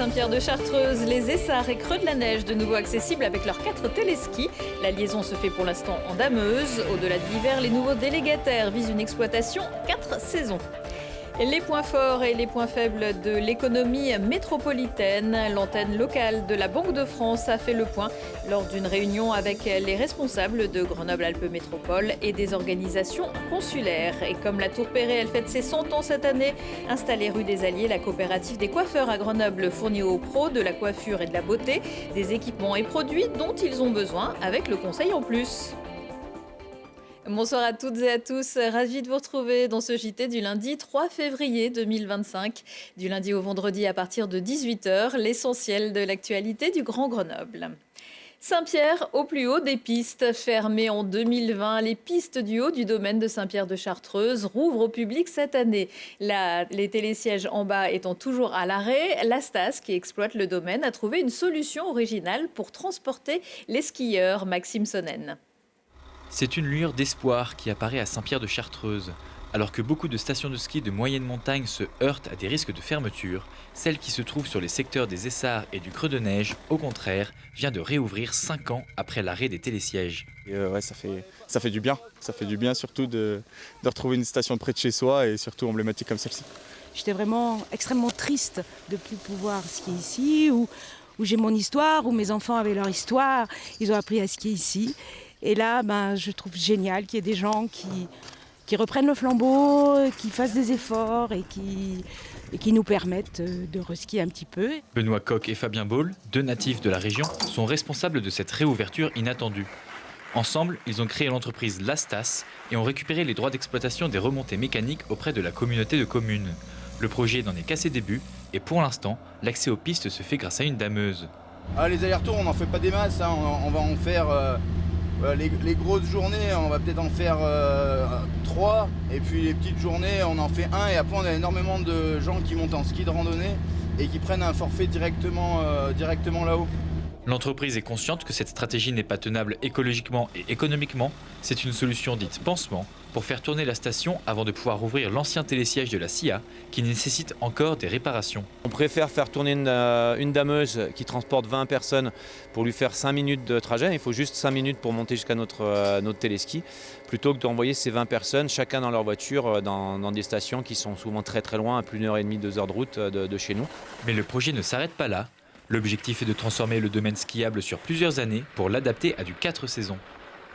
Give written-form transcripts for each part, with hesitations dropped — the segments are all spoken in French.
Saint-Pierre-de-Chartreuse, les Essarts et Creux de la Neige, de nouveau accessibles avec leurs 4 téléskis. La liaison se fait pour l'instant en dameuse. Au-delà de l'hiver, les nouveaux délégataires visent une exploitation 4 saisons. Les points forts et les points faibles de l'économie métropolitaine. L'antenne locale de la Banque de France a fait le point lors d'une réunion avec les responsables de Grenoble-Alpes Métropole et des organisations consulaires. Et comme la Tour Perret, elle fête ses 100 ans cette année, installée rue des Alliés, la coopérative des coiffeurs à Grenoble fournit aux pros de la coiffure et de la beauté des équipements et produits dont ils ont besoin avec le conseil en plus. Bonsoir à toutes et à tous, ravi de vous retrouver dans ce JT du lundi 3 février 2025. Du lundi au vendredi à partir de 18h, l'essentiel de l'actualité du Grand Grenoble. Saint-Pierre au plus haut des pistes. Fermées en 2020, les pistes du haut du domaine de Saint-Pierre-de-Chartreuse rouvrent au public cette année. Les télésièges en bas étant toujours à l'arrêt, la Stas, qui exploite le domaine, a trouvé une solution originale pour transporter les skieurs. Maxime Sonnen. C'est une lueur d'espoir qui apparaît à Saint-Pierre-de-Chartreuse. Alors que beaucoup de stations de ski de moyenne montagne se heurtent à des risques de fermeture, celle qui se trouve sur les secteurs des Essarts et du Creux de Neige, au contraire, vient de réouvrir 5 ans après l'arrêt des télésièges. Ouais, ça fait du bien. Ça fait du bien surtout de retrouver une station près de chez soi et surtout emblématique comme celle-ci. J'étais vraiment extrêmement triste de ne plus pouvoir skier ici, où j'ai mon histoire, où mes enfants avaient leur histoire, ils ont appris à skier ici. Et là, je trouve génial qu'il y ait des gens qui reprennent le flambeau, qui fassent des efforts et qui nous permettent de reskier un petit peu. Benoît Coq et Fabien Baul, 2 natifs de la région, sont responsables de cette réouverture inattendue. Ensemble, ils ont créé l'entreprise Lastas et ont récupéré les droits d'exploitation des remontées mécaniques auprès de la communauté de communes. Le projet n'en est qu'à ses débuts et pour l'instant, l'accès aux pistes se fait grâce à une dameuse. Les allers-retours, on n'en fait pas des masses, hein. On va en faire... Les grosses journées, on va peut-être en faire 3, et puis les petites journées, on en fait 1, et après on a énormément de gens qui montent en ski de randonnée et qui prennent un forfait directement là-haut. L'entreprise est consciente que cette stratégie n'est pas tenable écologiquement et économiquement. C'est une solution dite pansement pour faire tourner la station avant de pouvoir ouvrir l'ancien télésiège de la CIA qui nécessite encore des réparations. On préfère faire tourner une dameuse qui transporte 20 personnes pour lui faire 5 minutes de trajet. Il faut juste 5 minutes pour monter jusqu'à notre téléski, plutôt que d'envoyer ces 20 personnes chacun dans leur voiture dans des stations qui sont souvent très très loin, à plus d'1h30, 2 heures de route de chez nous. Mais le projet ne s'arrête pas là. L'objectif est de transformer le domaine skiable sur plusieurs années pour l'adapter à du 4 saisons.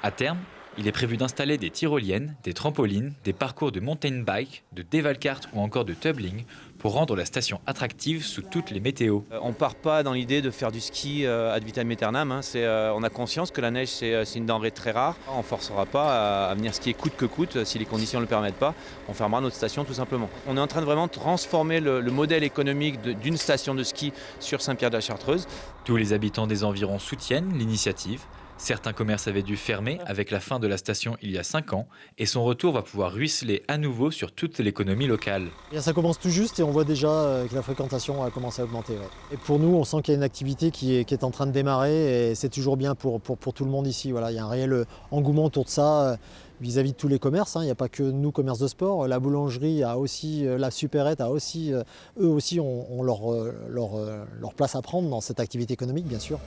À terme, il est prévu d'installer des tyroliennes, des trampolines, des parcours de mountain bike, de dévalcarte ou encore de tumbling pour rendre la station attractive sous toutes les météos. On ne part pas dans l'idée de faire du ski ad vitam aeternam. On a conscience que la neige c'est une denrée très rare. On ne forcera pas à venir skier coûte que coûte. Si les conditions ne le permettent pas, on fermera notre station tout simplement. On est en train de vraiment transformer le modèle économique d'une station de ski sur Saint-Pierre-de-la-Chartreuse. Tous les habitants des environs soutiennent l'initiative. Certains commerces avaient dû fermer avec la fin de la station il y a 5 ans et son retour va pouvoir ruisseler à nouveau sur toute l'économie locale. Ça commence tout juste et on voit déjà que la fréquentation a commencé à augmenter. Ouais. Et pour nous, on sent qu'il y a une activité qui est en train de démarrer et c'est toujours bien pour tout le monde ici. Voilà, il y a un réel engouement autour de ça vis-à-vis de tous les commerces. Il n'y a pas que nous, commerces de sport. La boulangerie a aussi, la supérette a aussi, eux aussi ont leur place à prendre dans cette activité économique, bien sûr.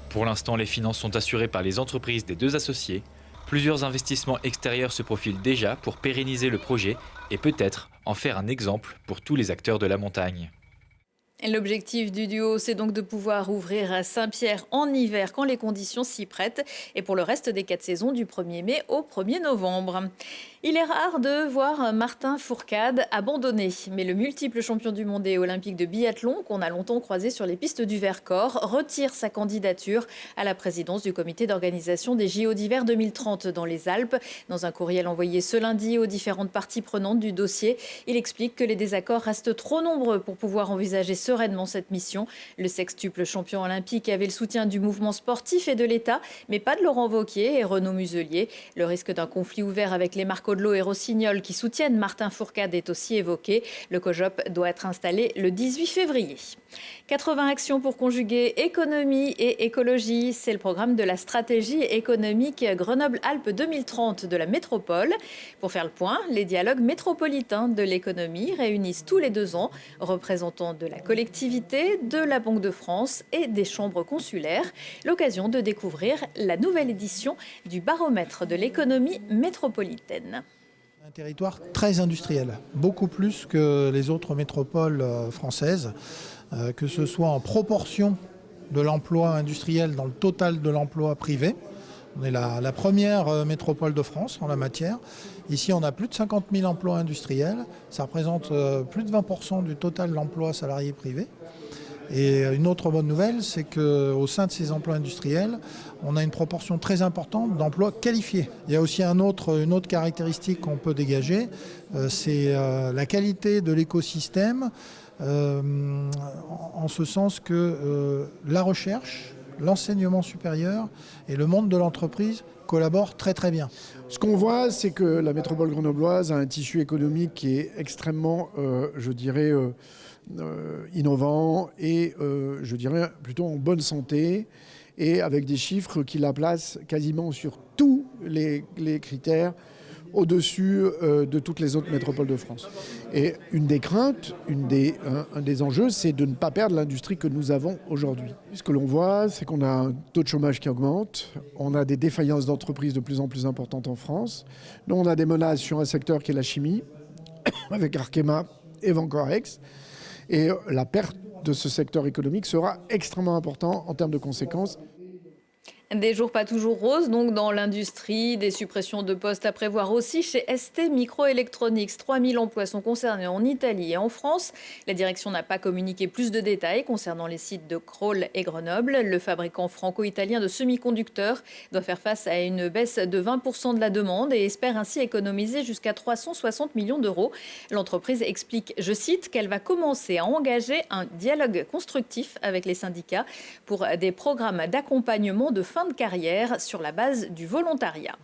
Pour l'instant, les finances sont assurées par les entreprises des 2 associés. Plusieurs investissements extérieurs se profilent déjà pour pérenniser le projet et peut-être en faire un exemple pour tous les acteurs de la montagne. L'objectif du duo, c'est donc de pouvoir ouvrir à Saint-Pierre en hiver quand les conditions s'y prêtent et pour le reste des 4 saisons du 1er mai au 1er novembre. Il est rare de voir Martin Fourcade abandonner, mais le multiple champion du monde et olympique de biathlon, qu'on a longtemps croisé sur les pistes du Vercors, retire sa candidature à la présidence du comité d'organisation des JO d'hiver 2030 dans les Alpes. Dans un courriel envoyé ce lundi aux différentes parties prenantes du dossier, il explique que les désaccords restent trop nombreux pour pouvoir envisager sereinement cette mission. Le sextuple champion olympique avait le soutien du mouvement sportif et de l'État, mais pas de Laurent Wauquiez et Renaud Muselier. Le risque d'un conflit ouvert avec les Marc Audelot et Rossignol qui soutiennent Martin Fourcade est aussi évoqué. Le COJOP doit être installé le 18 février. 80 actions pour conjuguer économie et écologie. C'est le programme de la stratégie économique Grenoble-Alpes 2030 de la métropole. Pour faire le point, les dialogues métropolitains de l'économie réunissent tous les 2 ans représentants de la collectivité collectivités, de la Banque de France et des chambres consulaires. L'occasion de découvrir la nouvelle édition du baromètre de l'économie métropolitaine. Un territoire très industriel, beaucoup plus que les autres métropoles françaises, que ce soit en proportion de l'emploi industriel dans le total de l'emploi privé. On est la première métropole de France en la matière. Ici, on a plus de 50 000 emplois industriels. Ça représente plus de 20% du total de l'emploi salarié privé. Et une autre bonne nouvelle, c'est qu'au sein de ces emplois industriels, on a une proportion très importante d'emplois qualifiés. Il y a aussi une autre caractéristique qu'on peut dégager, c'est la qualité de l'écosystème, en ce sens que la recherche, l'enseignement supérieur et le monde de l'entreprise collaborent très très bien. Ce qu'on voit, c'est que la métropole grenobloise a un tissu économique qui est extrêmement, innovant et, je dirais, plutôt en bonne santé et avec des chiffres qui la placent quasiment sur tous les critères au-dessus de toutes les autres métropoles de France. Et une des craintes, un des enjeux, c'est de ne pas perdre l'industrie que nous avons aujourd'hui. Ce que l'on voit, c'est qu'on a un taux de chômage qui augmente, on a des défaillances d'entreprises de plus en plus importantes en France. Nous, on a des menaces sur un secteur qui est la chimie, avec Arkema et Vencorex. Et la perte de ce secteur économique sera extrêmement importante en termes de conséquences. Des jours pas toujours roses, donc dans l'industrie, des suppressions de postes à prévoir aussi chez ST Microelectronics. 3000 emplois sont concernés en Italie et en France. La direction n'a pas communiqué plus de détails concernant les sites de Crolles et Grenoble. Le fabricant franco-italien de semi-conducteurs doit faire face à une baisse de 20% de la demande et espère ainsi économiser jusqu'à 360 millions d'euros. L'entreprise explique, je cite, qu'elle va commencer à engager un dialogue constructif avec les syndicats pour des programmes d'accompagnement de fin de carrière sur la base du volontariat.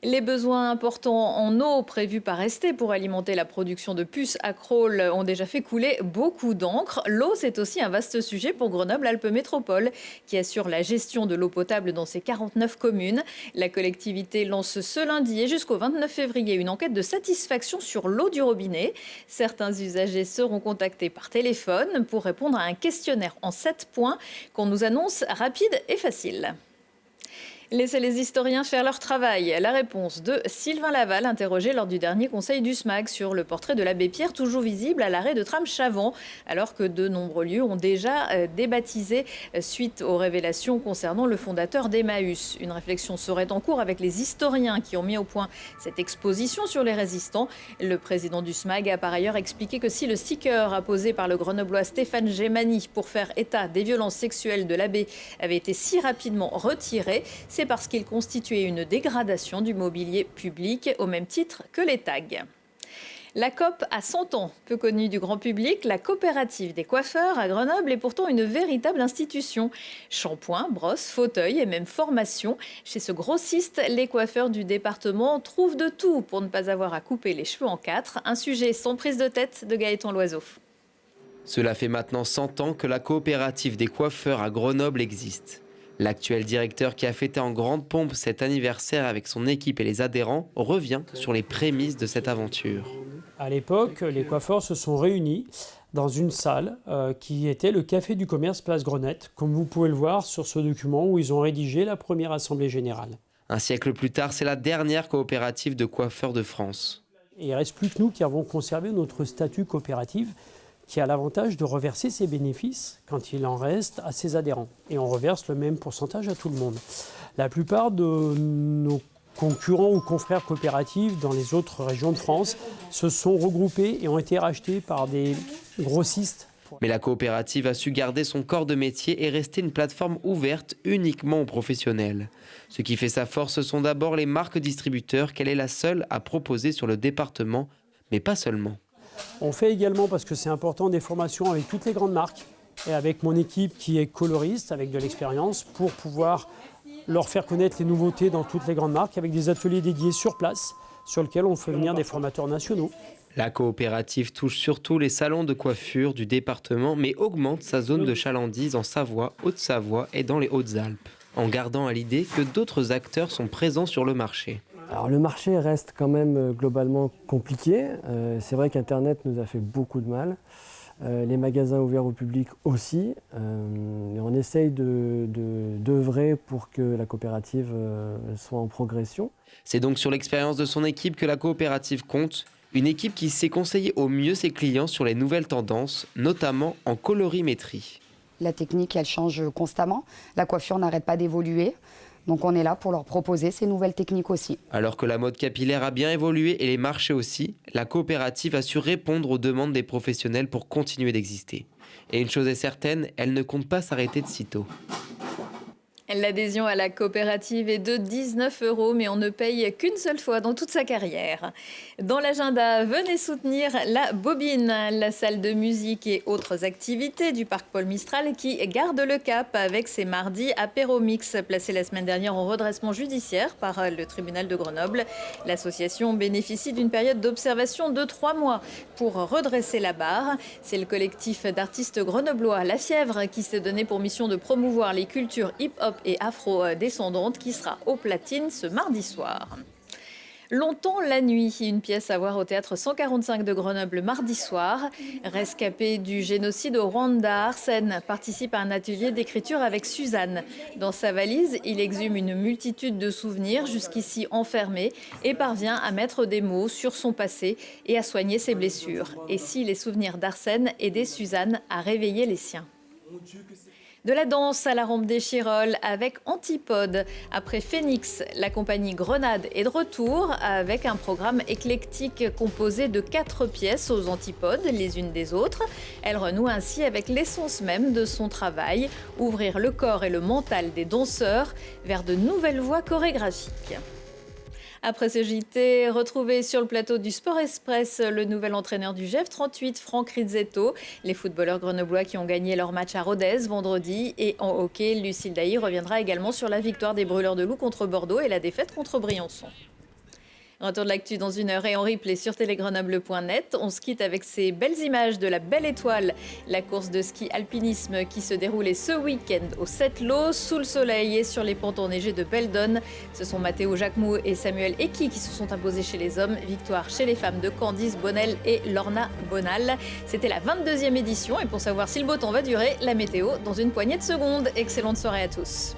Les besoins importants en eau prévus par ST pour alimenter la production de puces à Crolles ont déjà fait couler beaucoup d'encre. L'eau, c'est aussi un vaste sujet pour Grenoble-Alpes Métropole, qui assure la gestion de l'eau potable dans ses 49 communes. La collectivité lance ce lundi et jusqu'au 29 février une enquête de satisfaction sur l'eau du robinet. Certains usagers seront contactés par téléphone pour répondre à un questionnaire en 7 points qu'on nous annonce rapide et facile. Laissez les historiens faire leur travail. La réponse de Sylvain Laval, interrogé lors du dernier conseil du SMAG sur le portrait de l'abbé Pierre, toujours visible à l'arrêt de tram Chavant, alors que de nombreux lieux ont déjà débaptisé suite aux révélations concernant le fondateur d'Emmaüs. Une réflexion serait en cours avec les historiens qui ont mis au point cette exposition sur les résistants. Le président du SMAG a par ailleurs expliqué que si le sticker apposé par le grenoblois Stéphane Gemani pour faire état des violences sexuelles de l'abbé avait été si rapidement retiré, c'est parce qu'il constituait une dégradation du mobilier public au même titre que les tags. La COP a 100 ans, peu connue du grand public, la coopérative des coiffeurs à Grenoble est pourtant une véritable institution. Shampoing, brosse, fauteuil et même formation. Chez ce grossiste, les coiffeurs du département trouvent de tout pour ne pas avoir à couper les cheveux en 4. Un sujet sans prise de tête de Gaëtan Loiseau. Cela fait maintenant 100 ans que la coopérative des coiffeurs à Grenoble existe. L'actuel directeur qui a fêté en grande pompe cet anniversaire avec son équipe et les adhérents revient sur les prémices de cette aventure. À l'époque, les coiffeurs se sont réunis dans une salle qui était le Café du Commerce Place Grenette, comme vous pouvez le voir sur ce document où ils ont rédigé la première assemblée générale. Un siècle plus tard, c'est la dernière coopérative de coiffeurs de France. Et il ne reste plus que nous qui avons conservé notre statut coopérative, qui a l'avantage de reverser ses bénéfices quand il en reste à ses adhérents. Et on reverse le même pourcentage à tout le monde. La plupart de nos concurrents ou confrères coopératifs dans les autres régions de France se sont regroupés et ont été rachetés par des grossistes. Mais la coopérative a su garder son corps de métier et rester une plateforme ouverte uniquement aux professionnels. Ce qui fait sa force, ce sont d'abord les marques distributeurs qu'elle est la seule à proposer sur le département, mais pas seulement. On fait également, parce que c'est important, des formations avec toutes les grandes marques et avec mon équipe qui est coloriste, avec de l'expérience, pour pouvoir leur faire connaître les nouveautés dans toutes les grandes marques, avec des ateliers dédiés sur place, sur lesquels on fait venir des formateurs nationaux. La coopérative touche surtout les salons de coiffure du département, mais augmente sa zone de chalandise en Savoie, Haute-Savoie et dans les Hautes-Alpes, en gardant à l'idée que d'autres acteurs sont présents sur le marché. Alors le marché reste quand même globalement compliqué. C'est vrai qu'Internet nous a fait beaucoup de mal. les magasins ouverts au public aussi. Et on essaye d'œuvrer pour que la coopérative soit en progression. C'est donc sur l'expérience de son équipe que la coopérative compte. Une équipe qui sait conseiller au mieux ses clients sur les nouvelles tendances, notamment en colorimétrie. La technique, elle change constamment. La coiffure n'arrête pas d'évoluer. Donc on est là pour leur proposer ces nouvelles techniques aussi. Alors que la mode capillaire a bien évolué et les marchés aussi, la coopérative a su répondre aux demandes des professionnels pour continuer d'exister. Et une chose est certaine, elle ne compte pas s'arrêter de sitôt. L'adhésion à la coopérative est de 19 €, mais on ne paye qu'une seule fois dans toute sa carrière. Dans l'agenda, venez soutenir la Bobine, la salle de musique et autres activités du parc Paul Mistral qui garde le cap avec ses mardis apéro-mix placés la semaine dernière en redressement judiciaire par le tribunal de Grenoble. L'association bénéficie d'une période d'observation de 3 mois pour redresser la barre. C'est le collectif d'artistes grenoblois La Fièvre qui s'est donné pour mission de promouvoir les cultures hip-hop et afro-descendante qui sera aux platines ce mardi soir. Longtemps la nuit, une pièce à voir au théâtre 145 de Grenoble mardi soir. Rescapé du génocide au Rwanda, Arsène participe à un atelier d'écriture avec Suzanne. Dans sa valise, il exhume une multitude de souvenirs jusqu'ici enfermés et parvient à mettre des mots sur son passé et à soigner ses blessures. Et si les souvenirs d'Arsène aidaient Suzanne à réveiller les siens. De la danse à la rampe des Chirolles avec Antipode. Après Phoenix, la compagnie Grenade est de retour avec un programme éclectique composé de 4 pièces aux antipodes les unes des autres. Elle renoue ainsi avec l'essence même de son travail, ouvrir le corps et le mental des danseurs vers de nouvelles voies chorégraphiques. Après ce JT, retrouvez sur le plateau du Sport Express le nouvel entraîneur du GEF 38, Franck Rizzetto. Les footballeurs grenoblois qui ont gagné leur match à Rodez vendredi. Et en hockey, Lucille Dailly reviendra également sur la victoire des Brûleurs de Loup contre Bordeaux et la défaite contre Briançon. Retour de l'actu dans 1 heure et en replay sur télégrenoble.net. On se quitte avec ces belles images de la Belle Étoile, la course de ski alpinisme qui se déroulait ce week-end au Sept-Lô, sous le soleil et sur les pentes enneigées de Beldon. Ce sont Mathéo Jacquemot et Samuel Eki qui se sont imposés chez les hommes. Victoire chez les femmes de Candice Bonnel et Lorna Bonal. C'était la 22e édition et pour savoir si le beau temps va durer, la météo dans une poignée de secondes. Excellente soirée à tous.